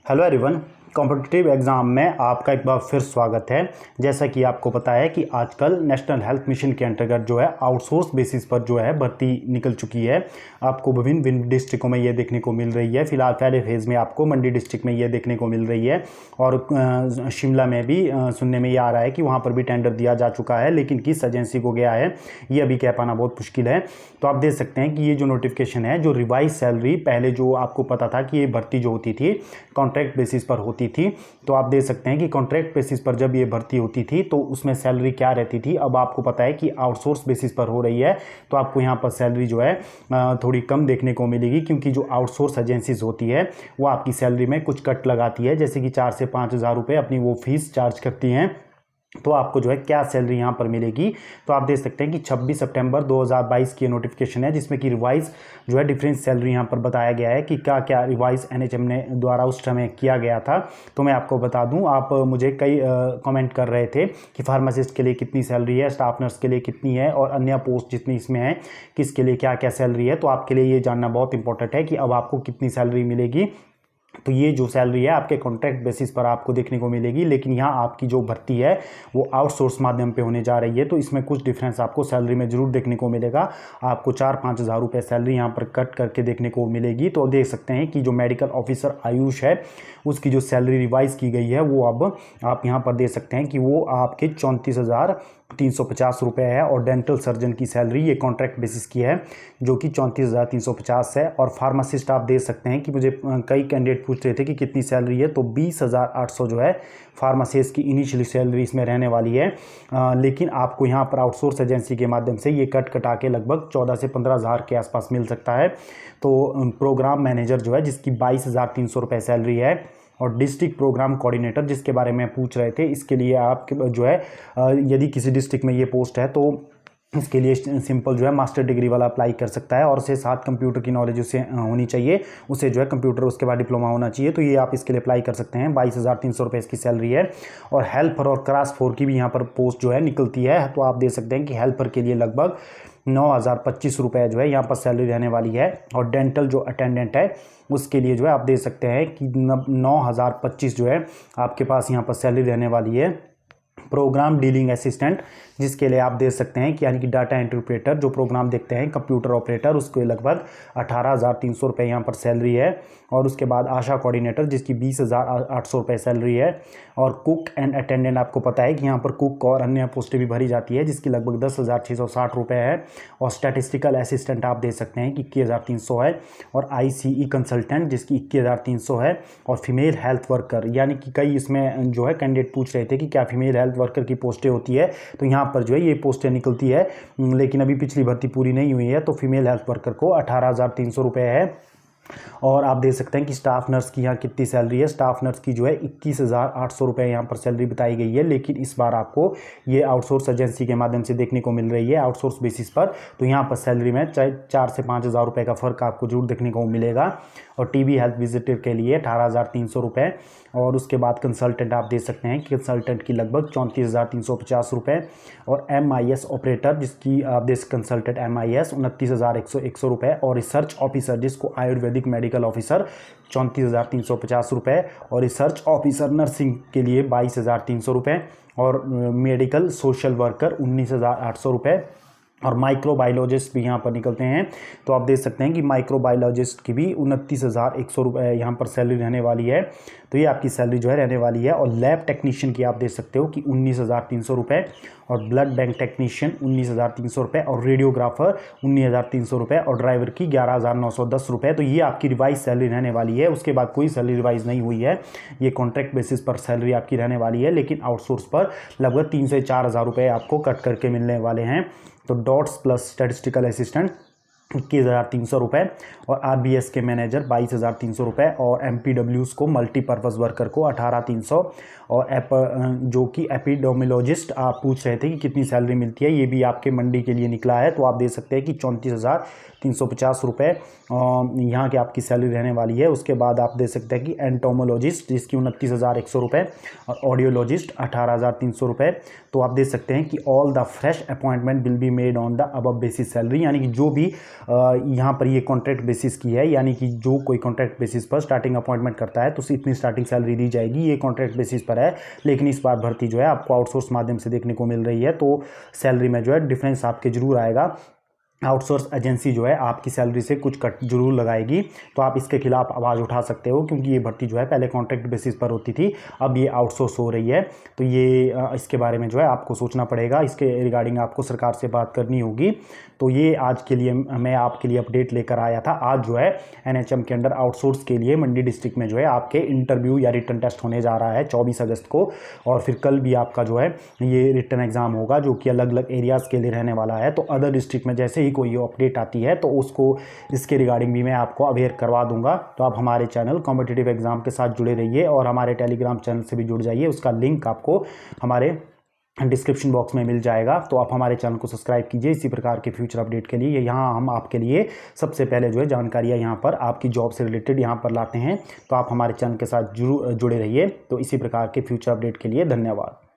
Hello everyone, competitive exam में आपका एक बार फिर स्वागत है। जैसा कि आपको पता है कि आजकल नेशनल हेल्थ मिशन के अंतर्गत जो है आउटसोर्स बेसिस पर जो है भर्ती निकल चुकी है। आपको विभिन्न डिस्ट्रिक्टों में ये देखने को मिल रही है। फिलहाल पहले फेज़ में आपको मंडी डिस्ट्रिक्ट में ये देखने को मिल रही है और शिमला में भी सुनने में ये आ रहा है कि वहाँ पर भी टेंडर दिया जा चुका है, लेकिन किस एजेंसी को गया है ये अभी कह पाना बहुत मुश्किल है। तो आप देख सकते हैं कि ये जो नोटिफिकेशन है, जो रिवाइज सैलरी, पहले जो आपको पता था कि ये भर्ती जो होती थी कॉन्ट्रैक्ट बेसिस पर होती थी, तो आप देख सकते हैं कि कॉन्ट्रैक्ट बेसिस पर जब ये भर्ती होती थी तो उसमें सैलरी क्या रहती थी। अब आपको पता है कि आउटसोर्स बेसिस पर हो रही है, तो आपको यहाँ पर सैलरी जो है थोड़ी कम देखने को मिलेगी, क्योंकि जो आउटसोर्स एजेंसीज होती है वो आपकी सैलरी में कुछ कट लगाती है, जैसे कि 4 से 5 हज़ार रुपये अपनी वो फीस चार्ज करती हैं। तो आपको जो है क्या सैलरी यहाँ पर मिलेगी, तो आप देख सकते हैं कि 26 सितंबर 2022 की नोटिफिकेशन है, जिसमें कि रिवाइज जो है डिफरेंस सैलरी यहाँ पर बताया गया है कि क्या क्या रिवाइज एनएचएम ने द्वारा उस समय किया गया था। तो मैं आपको बता दूं, आप मुझे कई कमेंट कर रहे थे कि फार्मासिस्ट के लिए कितनी सैलरी है, स्टाफ नर्स के लिए कितनी है और अन्य पोस्ट जितनी इसमें है किसके लिए क्या क्या सैलरी है। तो आपके लिए ये जानना बहुत इंपॉर्टेंट है कि अब आपको कितनी सैलरी मिलेगी। तो ये जो सैलरी है आपके कॉन्ट्रैक्ट बेसिस पर आपको देखने को मिलेगी, लेकिन यहाँ आपकी जो भर्ती है वो आउटसोर्स माध्यम पे होने जा रही है, तो इसमें कुछ डिफरेंस आपको सैलरी में जरूर देखने को मिलेगा। आपको 4-5 हज़ार रुपये सैलरी यहाँ पर कट करके देखने को मिलेगी। तो देख सकते हैं कि जो मेडिकल ऑफिसर आयुष है उसकी जो सैलरी रिवाइज की गई है वो अब आप यहाँ पर देख सकते हैं कि वो आपके 34,350 रुपये है। और डेंटल सर्जन की सैलरी ये कॉन्ट्रैक्ट बेसिस की है जो कि 34,350 है। और फार्मासिस्ट आप देख सकते हैं कि मुझे कई कैंडिडेट पूछ रहे थे कि कितनी सैलरी है, तो 20,800 जो है फार्मासिस्ट की इनिशियली सैलरी इसमें रहने वाली है। लेकिन आपको यहाँ पर आउटसोर्स एजेंसी के माध्यम से ये कट कटा के लगभग 14 से 15 हज़ार के आसपास मिल सकता है। तो प्रोग्राम मैनेजर जो है जिसकी 22,300 रुपये सैलरी है, और डिस्ट्रिक्ट प्रोग्राम कोऑर्डिनेटर जिसके बारे में पूछ रहे थे, इसके लिए आप जो है यदि किसी डिस्ट्रिक्ट में ये पोस्ट है तो इसके लिए सिंपल जो है मास्टर डिग्री वाला अप्लाई कर सकता है, और उसके साथ कंप्यूटर की नॉलेज उसे होनी चाहिए, उसे जो है कंप्यूटर उसके बाद डिप्लोमा होना चाहिए। तो ये आप इसके लिए अप्लाई कर सकते हैं। 22,300 रुपये इसकी सैलरी है। और हेल्पर और क्लास 4 की भी यहाँ पर पोस्ट जो है निकलती है। तो आप देख सकते हैं कि हेल्पर के लिए लगभग 9,025 रुपये जो है यहाँ पर सैलरी रहने वाली है। और डेंटल जो अटेंडेंट है उसके लिए जो है आप देख सकते हैं कि 9,025 जो है आपके पास यहाँ पर सैलरी रहने वाली है। प्रोग्राम डीलिंग असिस्टेंट जिसके लिए आप देख सकते हैं कि यानी कि डाटा इंटरप्रेटर जो प्रोग्राम देखते हैं, कंप्यूटर ऑपरेटर, उसके लगभग 18,300 रुपये यहाँ पर सैलरी है। और उसके बाद आशा कोऑर्डिनेटर जिसकी 20,800 रुपये सैलरी है। और कुक एंड अटेंडेंट आपको पता है कि यहाँ पर कुक और अन्य पोस्टें भी भरी जाती है, जिसकी लगभग 10,660 रुपये है। और स्टैटिस्टिकल असिस्टेंट आप देख सकते हैं कि 21,300 है। और ICE कंसल्टेंट जिसकी 21,300 है। और फीमेल हेल्थ वर्कर, यानी कि कई इसमें जो है कैंडिडेट पूछ रहे थे कि क्या फीमेल हेल्थ वर्कर की पोस्टें होती है, तो यहाँ पर जो है ये पोस्टें निकलती है, लेकिन अभी पिछली भर्ती पूरी नहीं हुई है। तो फीमेल हेल्थ वर्कर को 18,300 रुपये है। और आप देख सकते हैं कि स्टाफ नर्स की यहाँ कितनी सैलरी है। स्टाफ नर्स की जो है 21,800 रुपये यहाँ पर सैलरी बताई गई है, लेकिन इस बार आपको ये आउटसोर्स एजेंसी के माध्यम से देखने को मिल रही है आउटसोर्स बेसिस पर। तो यहाँ पर सैलरी में 4 से 5 हज़ार रुपये का फ़र्क आपको जरूर देखने को मिलेगा। और टीबी हेल्थ विजिटर के लिए 18,300 रुपये। और उसके बाद कंसल्टेंट आप देख सकते हैं कि कंसल्टेंट की लगभग 34,350 रुपये। और MIS ऑपरेटर जिसकी आप देख कंसल्टेंट MIS 29,101 रुपये। और रिसर्च ऑफिसर जिसको आयुर्वेदिक मेडिकल ऑफिसर 34,350 रुपये। और रिसर्च ऑफिसर नर्सिंग के लिए 22,300 रुपये। और मेडिकल सोशल वर्कर 19,800 रुपये। और माइक्रोबायोलॉजिस्ट भी यहाँ पर निकलते हैं। तो आप देख सकते हैं कि माइक्रोबायोलॉजिस्ट की भी 29,100 रुपये यहाँ पर सैलरी रहने वाली है। तो ये आपकी सैलरी जो है रहने वाली है। और लैब टेक्नीशियन की आप देख सकते हो कि 19,300 रुपये। और ब्लड बैंक टेक्नीशियन 19,300 रुपये। और रेडियोग्राफर 19,300 रुपये। और ड्राइवर की 11,910 रुपये। तो ये आपकी रिवाइज सैलरी रहने वाली है। उसके बाद कोई सैलरी रिवाइज नहीं हुई है, ये कॉन्ट्रैक्ट बेसिस पर सैलरी आपकी रहने वाली है। लेकिन आउटसोर्स पर लगभग 3 से 4 हज़ार रुपये आपको कट करके मिलने वाले हैं। तो डॉट्स प्लस स्टैटिस्टिकल असिस्टेंट 21,300 रुपये। और RBS के मैनेजर 22,300 रुपये। और MPWs को मल्टीपर्पज़ वर्कर को 18,300। और जो कि एपिडेमियोलॉजिस्ट आप पूछ रहे थे कि कितनी सैलरी मिलती है, ये भी आपके मंडी के लिए निकला है। तो आप देख सकते हैं कि 34,350 रुपये यहाँ की आपकी सैलरी रहने वाली है। उसके बाद आप देख सकते हैं कि एंटोमोलॉजिस्ट जिसकी 29,100 रुपये। और ऑडियोलॉजिस्ट 18,300 रुपये। तो आप देख सकते हैं कि all the fresh appointment will be made on the above basis salary, यानी कि जो भी यहाँ पर ये कॉन्ट्रैक्ट बेसिस की है, यानी कि जो कोई कॉन्ट्रैक्ट बेसिस पर स्टार्टिंग अपॉइंटमेंट करता है तो उसे इतनी स्टार्टिंग सैलरी दी जाएगी, ये कॉन्ट्रैक्ट बेसिस पर है। लेकिन इस बार भर्ती जो है आपको आउटसोर्स माध्यम से देखने को मिल रही है, तो सैलरी में जो है डिफरेंस आपके जरूर आएगा। आउटसोर्स एजेंसी जो है आपकी सैलरी से कुछ कट जरूर लगाएगी, तो आप इसके खिलाफ आवाज़ उठा सकते हो, क्योंकि ये भर्ती जो है पहले कॉन्ट्रैक्ट बेसिस पर होती थी, अब ये आउटसोर्स हो रही है। तो ये इसके बारे में जो है आपको सोचना पड़ेगा, इसके रिगार्डिंग आपको सरकार से बात करनी होगी। तो ये आज के लिए मैं आपके लिए अपडेट लेकर आया था। आज जो है NHM के अंडर आउटसोर्स के लिए मंडी डिस्ट्रिक्ट में जो है आपके इंटरव्यू या रिटन टेस्ट होने जा रहा है 24 अगस्त को, और फिर कल भी आपका जो है ये रिटन एग्ज़ाम होगा, जो कि अलग अलग एरियाज़ के लिए रहने वाला है। तो अदर डिस्ट्रिक्ट में जैसे ही कोई अपडेट आती है तो उसको इसके रिगार्डिंग भी मैं आपको अवेयर करवा दूंगा। तो आप हमारे चैनल कॉम्पिटिटिव एग्जाम के साथ जुड़े रहिए और हमारे टेलीग्राम चैनल से भी जुड़ जाइए, उसका लिंक आपको हमारे डिस्क्रिप्शन बॉक्स में मिल जाएगा। तो आप हमारे चैनल को सब्सक्राइब कीजिए इसी प्रकार के फ्यूचर अपडेट के लिए। यहाँ हम आपके लिए सबसे पहले जो है जानकारियाँ यहाँ पर आपकी जॉब से रिलेटेड यहाँ पर लाते हैं, तो आप हमारे चैनल के साथ जुड़े रहिए। तो इसी प्रकार के फ्यूचर अपडेट के लिए धन्यवाद।